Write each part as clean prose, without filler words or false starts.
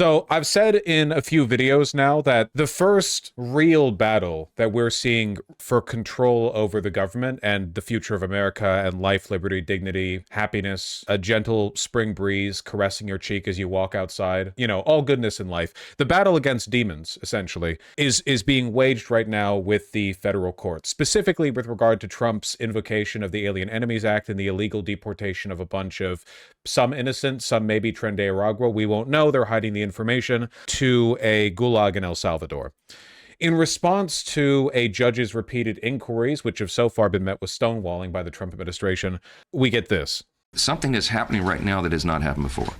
So I've said in a few videos now that the first real battle that we're seeing for control over the government and the future of America and life, liberty, dignity, happiness, a gentle spring breeze caressing your cheek as you walk outside, you know, all goodness in life. The battle against demons, essentially, is being waged right now with the federal courts, specifically with regard to Trump's invocation of the Alien Enemies Act and the illegal deportation of a bunch of some innocent, some maybe Tren de Aragua. We won't know. They're hiding the information to a gulag in El Salvador. In response to a judge's repeated inquiries, which have so far been met with stonewalling by the Trump administration, we get this. Something is happening right now that has not happened before.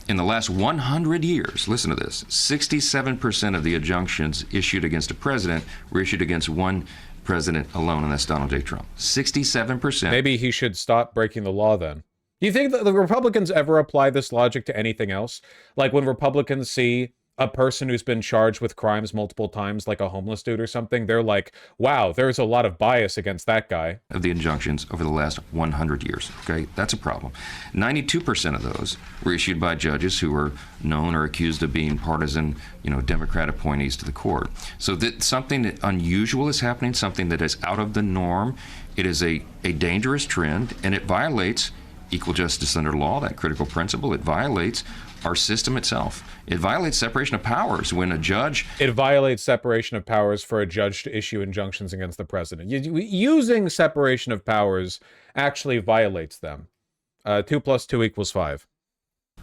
In the last 100 years, listen to this, 67% of the injunctions issued against a president were issued against one president alone, and that's Donald J. Trump. 67%. Maybe he should stop breaking the law then. Do you think that the Republicans ever apply this logic to anything else? Like when Republicans see a person who's been charged with crimes multiple times, like a homeless dude or something, they're like, wow, there's a lot of bias against that guy. Of the injunctions over the last 100 years, okay? That's a problem. 92% of those were issued by judges who were known or accused of being partisan, Democrat appointees to the court. So that something unusual is happening, something that is out of the norm. It is a dangerous trend, and it violates equal justice under law, that critical principle. It violates our system itself. It violates separation of powers when a judge... It violates separation of powers for a judge to issue injunctions against the president. Using separation of powers actually violates them. 2 + 2 = 5.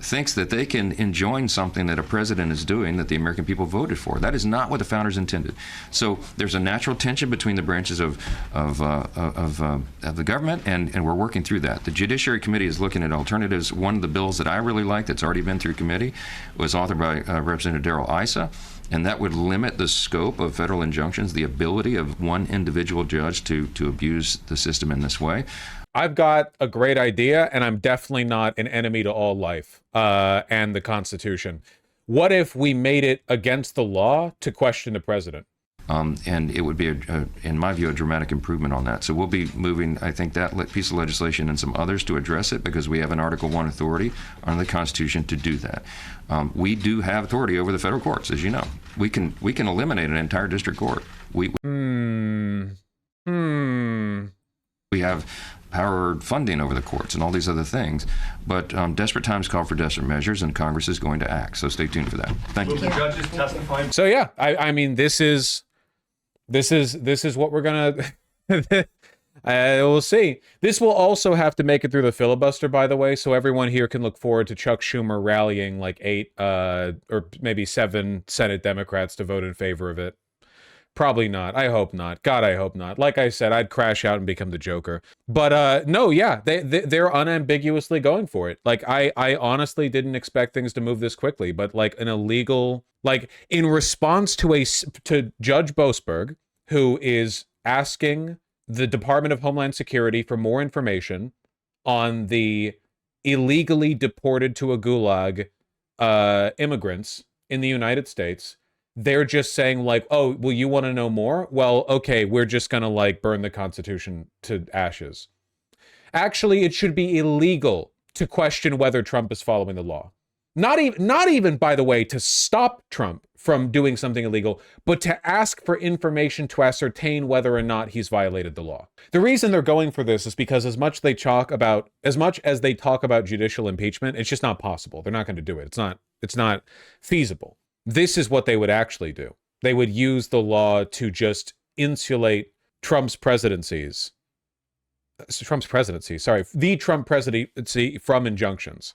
Thinks that they can enjoin something that a president is doing that the American people voted for. That is not what the founders intended. So there's a natural tension between the branches of the government, and we're working through that. The Judiciary Committee is looking at alternatives. One of the bills that I really like that's already been through committee was authored by Representative Darrell Issa, and that would limit the scope of federal injunctions, the ability of one individual judge to abuse the system in this way. I've got a great idea, and I'm definitely not an enemy to all life and the Constitution. What if we made it against the law to question the president? And it would be, in my view, a dramatic improvement on that. So we'll be moving, I think, that piece of legislation and some others to address it, because we have an Article 1 authority under the Constitution to do that. We do have authority over the federal courts, as you know. We can eliminate an entire district court. We have power funding over the courts and all these other things, but desperate times call for desperate measures, and Congress is going to act. So stay tuned for that. Thank you. Will the judges testify? So yeah, I mean, this is what we're gonna. We'll see. This will also have to make it through the filibuster, by the way, so everyone here can look forward to Chuck Schumer rallying like 8 or maybe 7 Senate Democrats to vote in favor of it. Probably not. I hope not. God, I hope not. Like I said, I'd crash out and become the Joker. But no, yeah, they're unambiguously going for it. Like I honestly didn't expect things to move this quickly, but like an illegal, like in response to Judge Boasberg, who is asking the Department of Homeland Security for more information on the illegally deported to a gulag immigrants in the United States. They're just saying like, oh, well, you want to know more? Well, okay, we're just going to like burn the Constitution to ashes. Actually, it should be illegal to question whether Trump is following the law. Not even, by the way, to stop Trump from doing something illegal, but to ask for information to ascertain whether or not he's violated the law. The reason they're going for this is because as much as they talk about judicial impeachment, it's just not possible. They're not going to do it. It's not feasible. This is what they would actually do. They would use the law to just insulate the Trump presidency from injunctions.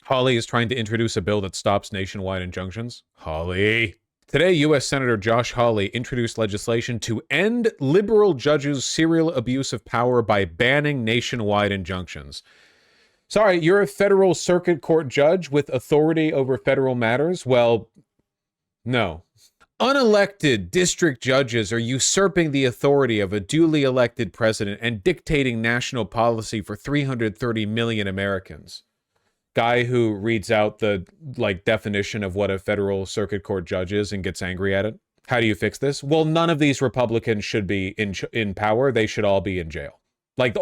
Hawley is trying to introduce a bill that stops nationwide injunctions. Hawley. Today, U.S. Senator Josh Hawley introduced legislation to end liberal judges' serial abuse of power by banning nationwide injunctions. Sorry, you're a federal circuit court judge with authority over federal matters? Well, no. Unelected district judges are usurping the authority of a duly elected president and dictating national policy for 330 million Americans. Guy who reads out the definition of what a federal circuit court judge is and gets angry at it. How do you fix this? Well, none of these Republicans should be in power. They should all be in jail. Like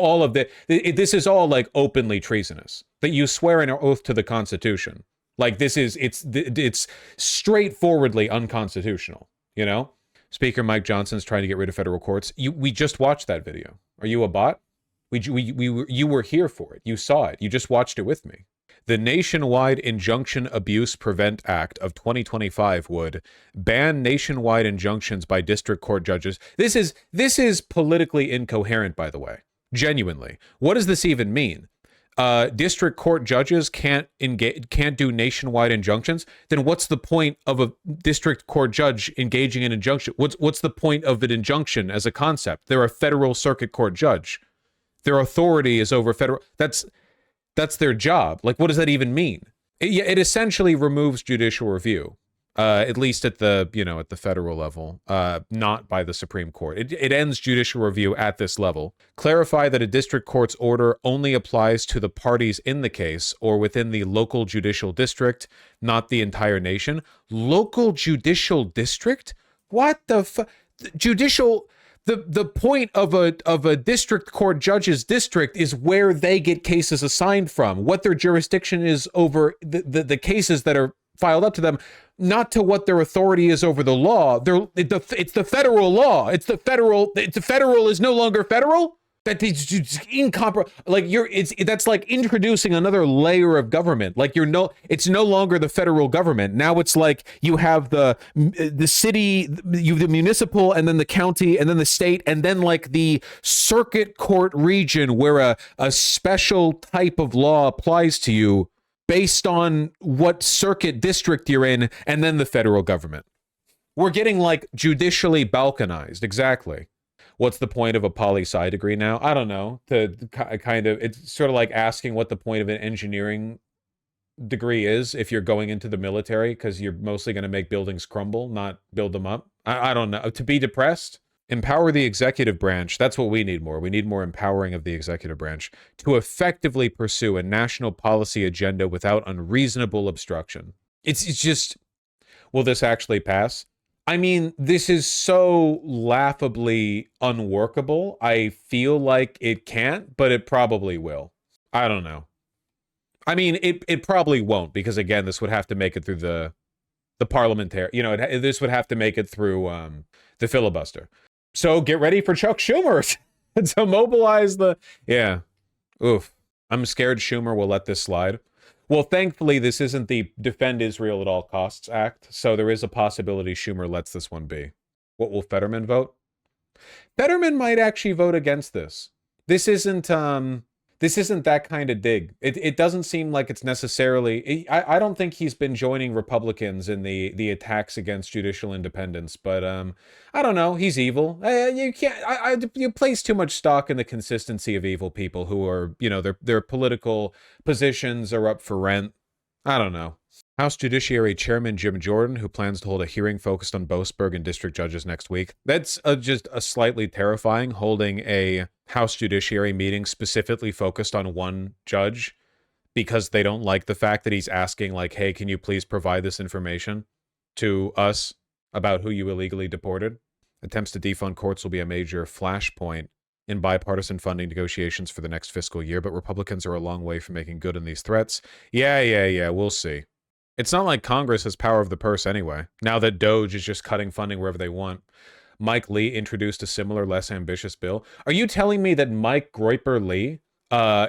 this is all like openly treasonous. That you swear an oath to the Constitution. Like it's straightforwardly unconstitutional, you know? Speaker Mike Johnson's trying to get rid of federal courts. We just watched that video. Are you a bot? You were here for it. You saw it. You just watched it with me. The Nationwide Injunction Abuse Prevent Act of 2025 would ban nationwide injunctions by district court judges. This is politically incoherent, by the way. Genuinely. What does this even mean? District court judges can't do nationwide injunctions. Then what's the point of a district court judge engaging in injunction? What's the point of an injunction as a concept? They're a federal circuit court judge. Their authority is over federal. That's their job. Like, what does that even mean? It essentially removes judicial review, at least at the federal level, not by the Supreme Court. It ends judicial review at this level. Clarify that a district court's order only applies to the parties in the case or within the local judicial district, not the entire nation. Local judicial district? What the judicial? The point of a district court judge's district is where they get cases assigned from, what their jurisdiction is over the cases that are filed up to them, not to what their authority is over the law. It's the federal law. It's the federal is no longer federal. It's incomparable. Like that's like introducing another layer of government. Like it's no longer the federal government. Now it's like you have the city, you have the municipal, and then the county, and then the state, and then like the circuit court region where a special type of law applies to you based on what circuit district you're in, and then the federal government. We're getting like judicially balkanized. Exactly. What's the point of a poli-sci degree now? I don't know. It's sort of like asking what the point of an engineering degree is if you're going into the military, because you're mostly going to make buildings crumble, not build them up. I don't know. To be depressed? Empower the executive branch. That's what we need more. We need more empowering of the executive branch to effectively pursue a national policy agenda without unreasonable obstruction. It's just, will this actually pass? I mean, this is so laughably unworkable. I feel like it can't, but it probably will. I don't know. I mean, it probably won't, because again, this would have to make it through the parliamentary, this would have to make it through the filibuster. So get ready for Chuck Schumer to mobilize yeah. Oof. I'm scared Schumer will let this slide. Well, thankfully, this isn't the Defend Israel at All Costs Act, so there is a possibility Schumer lets this one be. What will Fetterman vote? Fetterman might actually vote against this. This isn't that kind of dig. It doesn't seem like it's necessarily. I don't think he's been joining Republicans in the attacks against judicial independence, but I don't know. He's evil. You can't. You place too much stock in the consistency of evil people who are, their political positions are up for rent. I don't know. House Judiciary Chairman Jim Jordan, who plans to hold a hearing focused on Boasberg and district judges next week. That's just a slightly terrifying, holding a House Judiciary meeting specifically focused on one judge because they don't like the fact that he's asking, like, hey, can you please provide this information to us about who you illegally deported? Attempts to defund courts will be a major flashpoint in bipartisan funding negotiations for the next fiscal year, but Republicans are a long way from making good on these threats. Yeah, we'll see. It's not like Congress has power of the purse anyway, now that DOJ is just cutting funding wherever they want. Mike Lee introduced a similar, less ambitious bill. Are you telling me that Mike Groyper Lee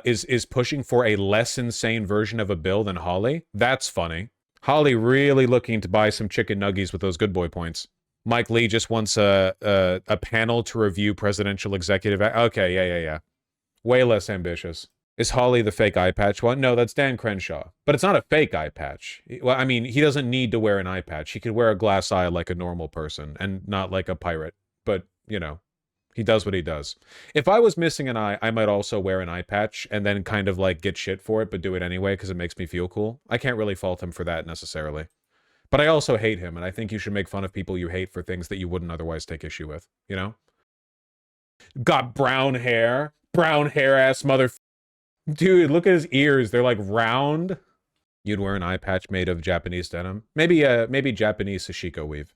is pushing for a less insane version of a bill than Hawley? That's funny. Hawley really looking to buy some chicken nuggies with those good boy points. Mike Lee just wants a panel to review presidential executive. Okay, yeah. Way less ambitious. Is Hawley the fake eye patch one? No, that's Dan Crenshaw. But it's not a fake eye patch. Well, I mean, he doesn't need to wear an eye patch. He could wear a glass eye like a normal person and not like a pirate. But, he does what he does. If I was missing an eye, I might also wear an eye patch and then kind of like get shit for it, but do it anyway because it makes me feel cool. I can't really fault him for that necessarily. But I also hate him, and I think you should make fun of people you hate for things that you wouldn't otherwise take issue with, Got brown hair ass mother. Dude, look at his ears. They're like round. You'd wear an eye patch made of Japanese denim. Maybe Japanese sashiko weave.